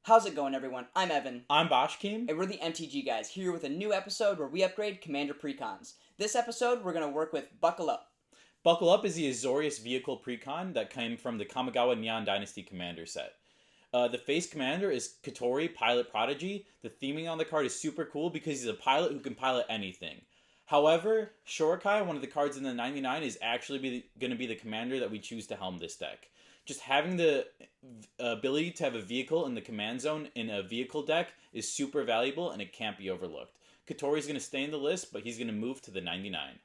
How's it going, everyone? I'm Evan. I'm Boshkeem. And we're the MTG guys, here with a new episode where we upgrade Commander Precons. This episode, we're going to work with Buckle Up. Buckle Up is the Azorius vehicle precon that came from the Kamigawa Neon Dynasty commander set. The face commander is Katori, Pilot Prodigy. The theming on the card is super cool because he's a pilot who can pilot anything. However, Shorikai, one of the cards in the 99, is actually going to be the commander that we choose to helm this deck. Just having the ability to have a vehicle in the command zone in a vehicle deck is super valuable and it can't be overlooked. Katori's going to stay in the list, but he's going to move to the 99.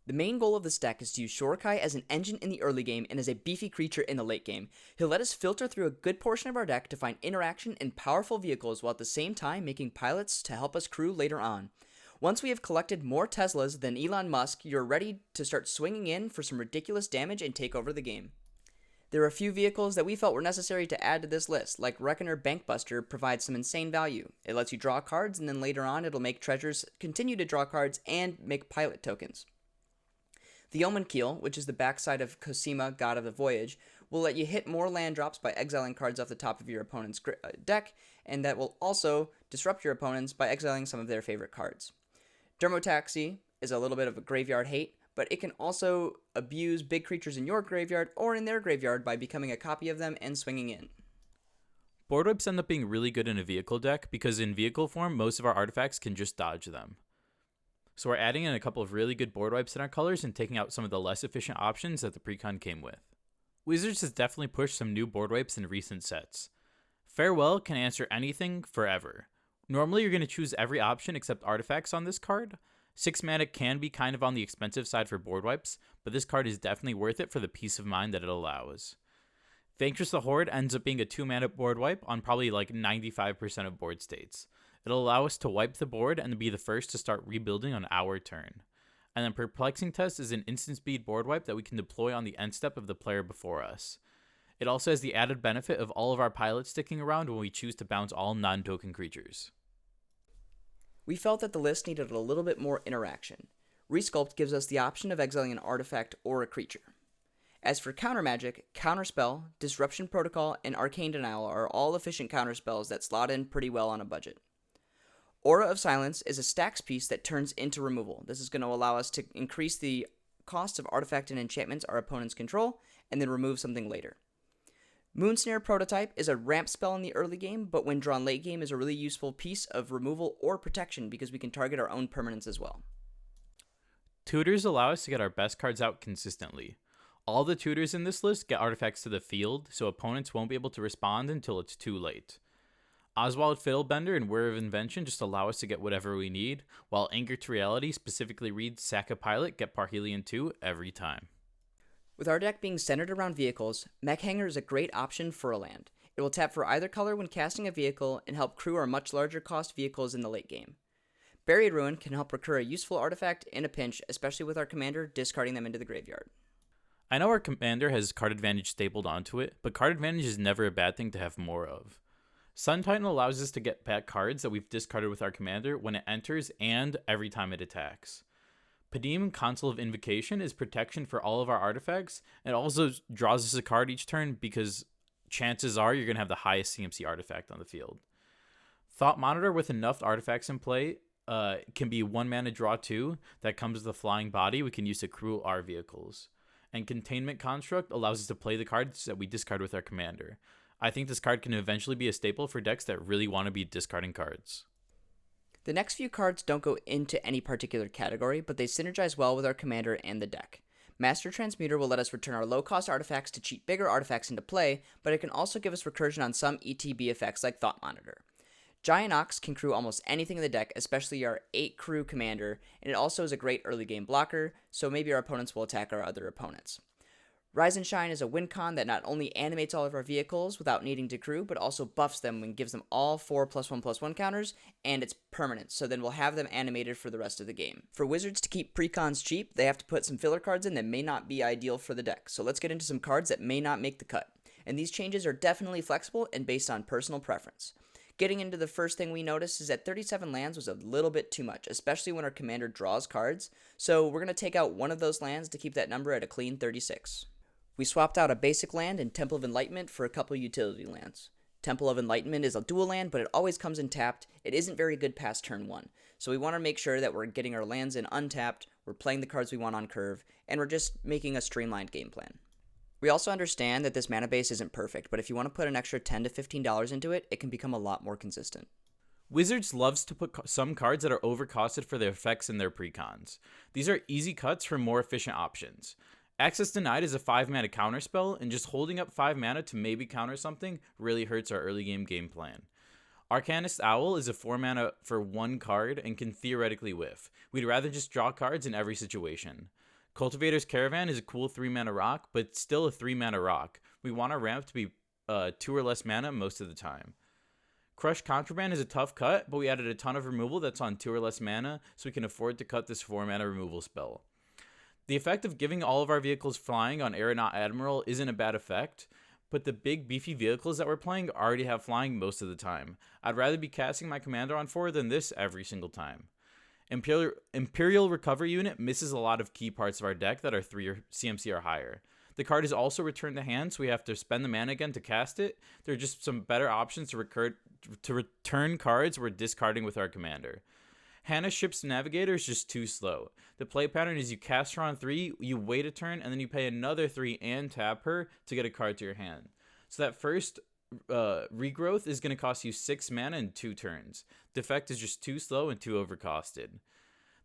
The main goal of this deck is to use Shorikai as an engine in the early game and as a beefy creature in the late game. He'll let us filter through a good portion of our deck to find interaction and powerful vehicles while at the same time making pilots to help us crew later on. Once we have collected more Teslas than Elon Musk, you're ready to start swinging in for some ridiculous damage and take over the game. There are a few vehicles that we felt were necessary to add to this list, like Reckoner Bankbuster provides some insane value. It lets you draw cards, and then later on it'll make treasures continue to draw cards and make pilot tokens. The Omen Keel, which is the backside of Cosima, God of the Voyage, will let you hit more land drops by exiling cards off the top of your opponent's deck, and that will also disrupt your opponents by exiling some of their favorite cards. Dermotaxi is a little bit of a graveyard hate, but it can also abuse big creatures in your graveyard or in their graveyard by becoming a copy of them and swinging in. Board wipes end up being really good in a vehicle deck because in vehicle form, most of our artifacts can just dodge them. So we're adding in a couple of really good board wipes in our colors and taking out some of the less efficient options that the precon came with. Wizards has definitely pushed some new board wipes in recent sets. Farewell can answer anything forever. Normally you're going to choose every option except artifacts on this card. 6 mana can be kind of on the expensive side for board wipes, but this card is definitely worth it for the peace of mind that it allows. Vanquish the Horde ends up being a 2 mana board wipe on probably like 95% of board states. It'll allow us to wipe the board and be the first to start rebuilding on our turn. And then Perplexing Test is an instant speed board wipe that we can deploy on the end step of the player before us. It also has the added benefit of all of our pilots sticking around when we choose to bounce all non-token creatures. We felt that the list needed a little bit more interaction. Resculpt gives us the option of exiling an artifact or a creature. As for counter magic, Counterspell, Disruption Protocol, and Arcane Denial are all efficient counterspells that slot in pretty well on a budget. Aura of Silence is a stacks piece that turns into removal. This is going to allow us to increase the cost of artifact and enchantments our opponents control, and then remove something later. Moonsnare Prototype is a ramp spell in the early game, but when drawn late game is a really useful piece of removal or protection because we can target our own permanents as well. Tutors allow us to get our best cards out consistently. All the tutors in this list get artifacts to the field, so opponents won't be able to respond until it's too late. Oswald Fiddlebender and Whir of Invention just allow us to get whatever we need, while Anchor to Reality specifically reads Sack a Pilot, get Parhelion 2 every time. With our deck being centered around vehicles, Mech Hanger is a great option for a land. It will tap for either color when casting a vehicle and help crew our much larger cost vehicles in the late game. Buried Ruin can help recur a useful artifact in a pinch, especially with our commander discarding them into the graveyard. I know our commander has card advantage stapled onto it, but card advantage is never a bad thing to have more of. Sun Titan allows us to get back cards that we've discarded with our commander when it enters and every time it attacks. Padim Consul of Invocation is protection for all of our artifacts, and it also draws us a card each turn because chances are you're going to have the highest CMC artifact on the field. Thought Monitor with enough artifacts in play can be 1 mana draw 2 that comes with a flying body we can use to crew our vehicles. And Containment Construct allows us to play the cards that we discard with our commander. I think this card can eventually be a staple for decks that really want to be discarding cards. The next few cards don't go into any particular category, but they synergize well with our commander and the deck. Master Transmuter will let us return our low-cost artifacts to cheat bigger artifacts into play, but it can also give us recursion on some ETB effects like Thought Monitor. Giant Ox can crew almost anything in the deck, especially our 8-crew commander, and it also is a great early game blocker, so maybe our opponents will attack our other opponents. Rise and Shine is a win con that not only animates all of our vehicles without needing to crew, but also buffs them and gives them all 4+1/+1 counters, and it's permanent, so then we'll have them animated for the rest of the game. For Wizards to keep precons cheap, they have to put some filler cards in that may not be ideal for the deck, so let's get into some cards that may not make the cut. And these changes are definitely flexible and based on personal preference. Getting into the first thing we noticed is that 37 lands was a little bit too much, especially when our commander draws cards, so we're going to take out one of those lands to keep that number at a clean 36. We swapped out a basic land in Temple of Enlightenment for a couple utility lands. Temple of Enlightenment is a dual land, but it always comes in tapped. It isn't very good past turn 1. So we want to make sure that we're getting our lands in untapped, we're playing the cards we want on curve, and we're just making a streamlined game plan. We also understand that this mana base isn't perfect, but if you want to put an extra $10 to $15 into it, it can become a lot more consistent. Wizards loves to put some cards that are overcosted for their effects in their precons. These are easy cuts for more efficient options. Access Denied is a 5 mana counterspell, and just holding up 5 mana to maybe counter something really hurts our early game plan. Arcanist Owl is a 4 mana for 1 card and can theoretically whiff. We'd rather just draw cards in every situation. Cultivator's Caravan is a cool 3 mana rock, but still a 3 mana rock. We want our ramp to be 2 or less mana most of the time. Crush Contraband is a tough cut, but we added a ton of removal that's on 2 or less mana, so we can afford to cut this 4 mana removal spell. The effect of giving all of our vehicles flying on Aeronaut Admiral isn't a bad effect, but the big beefy vehicles that we're playing already have flying most of the time. I'd rather be casting my commander on 4 than this every single time. Imperial Recovery Unit misses a lot of key parts of our deck that are 3 or CMC or higher. The card is also returned to hand, so we have to spend the mana again to cast it. There are just some better options to return cards we're discarding with our commander. Hannah Ship's Navigator is just too slow. The play pattern is you cast her on 3, you wait a turn, and then you pay another 3 and tap her to get a card to your hand. So that first regrowth is going to cost you 6 mana in 2 turns. The effect is just too slow and too overcosted.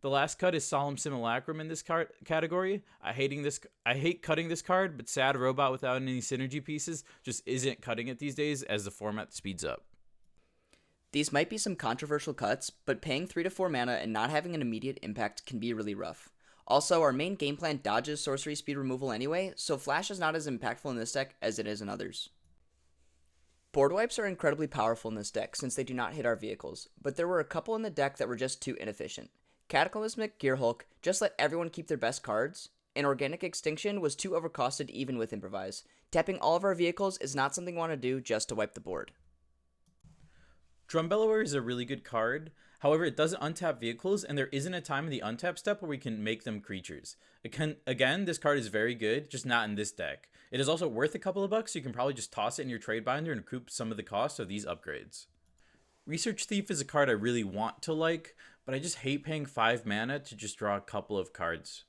The last cut is Solemn Simulacrum in this card category. I hate cutting this card, but Sad Robot without any synergy pieces just isn't cutting it these days as the format speeds up. These might be some controversial cuts, but paying 3 to 4 mana and not having an immediate impact can be really rough. Also, our main game plan dodges sorcery speed removal anyway, so Flash is not as impactful in this deck as it is in others. Board wipes are incredibly powerful in this deck since they do not hit our vehicles, but there were a couple in the deck that were just too inefficient. Cataclysmic Gearhulk just let everyone keep their best cards, and Organic Extinction was too overcosted even with Improvise. Tapping all of our vehicles is not something we want to do just to wipe the board. Drumbellower is a really good card. However, it doesn't untap vehicles, and there isn't a time in the untap step where we can make them creatures. Again, this card is very good, just not in this deck. It is also worth a couple of bucks, so you can probably just toss it in your trade binder and recoup some of the cost of these upgrades. Research Thief is a card I really want to like, but I just hate paying 5 mana to just draw a couple of cards.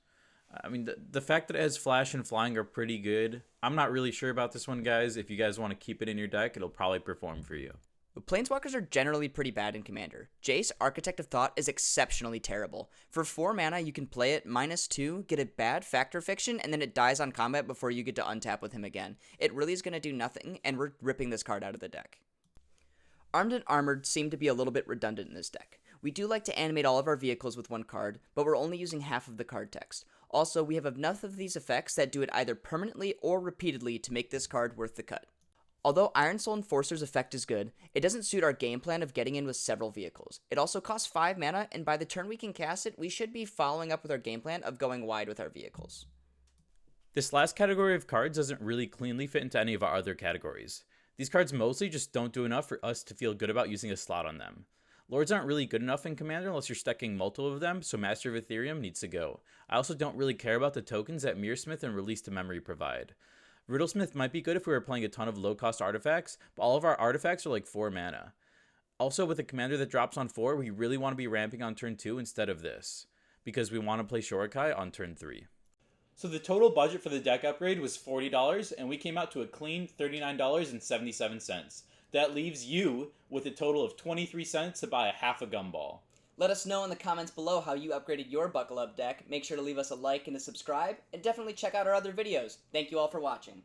I mean, the fact that it has Flash and Flying are pretty good. I'm not really sure about this one, guys. If you guys want to keep it in your deck, it'll probably perform for you. Planeswalkers are generally pretty bad in Commander. Jace, Architect of Thought, is exceptionally terrible. For 4 mana, you can play it -2, get a bad Factor Fiction, and then it dies on combat before you get to untap with him again. It really is going to do nothing, and we're ripping this card out of the deck. Armed and Armored seem to be a little bit redundant in this deck. We do like to animate all of our vehicles with 1 card, but we're only using half of the card text. Also, we have enough of these effects that do it either permanently or repeatedly to make this card worth the cut. Although Iron Soul Enforcer's effect is good, it doesn't suit our game plan of getting in with several vehicles. It also costs 5 mana, and by the turn we can cast it, we should be following up with our game plan of going wide with our vehicles. This last category of cards doesn't really cleanly fit into any of our other categories. These cards mostly just don't do enough for us to feel good about using a slot on them. Lords aren't really good enough in Commander unless you're stacking multiple of them, so Master of Ethereum needs to go. I also don't really care about the tokens that Mirrorsmith and Release to Memory provide. Riddlesmith might be good if we were playing a ton of low-cost artifacts, but all of our artifacts are like 4 mana. Also, with a commander that drops on 4, we really want to be ramping on turn 2 instead of this, because we want to play Shorikai on turn 3. So the total budget for the deck upgrade was $40, and we came out to a clean $39.77. That leaves you with a total of 23 cents to buy a half a gumball. Let us know in the comments below how you upgraded your Buckle Up deck. Make sure to leave us a like and a subscribe, and definitely check out our other videos. Thank you all for watching.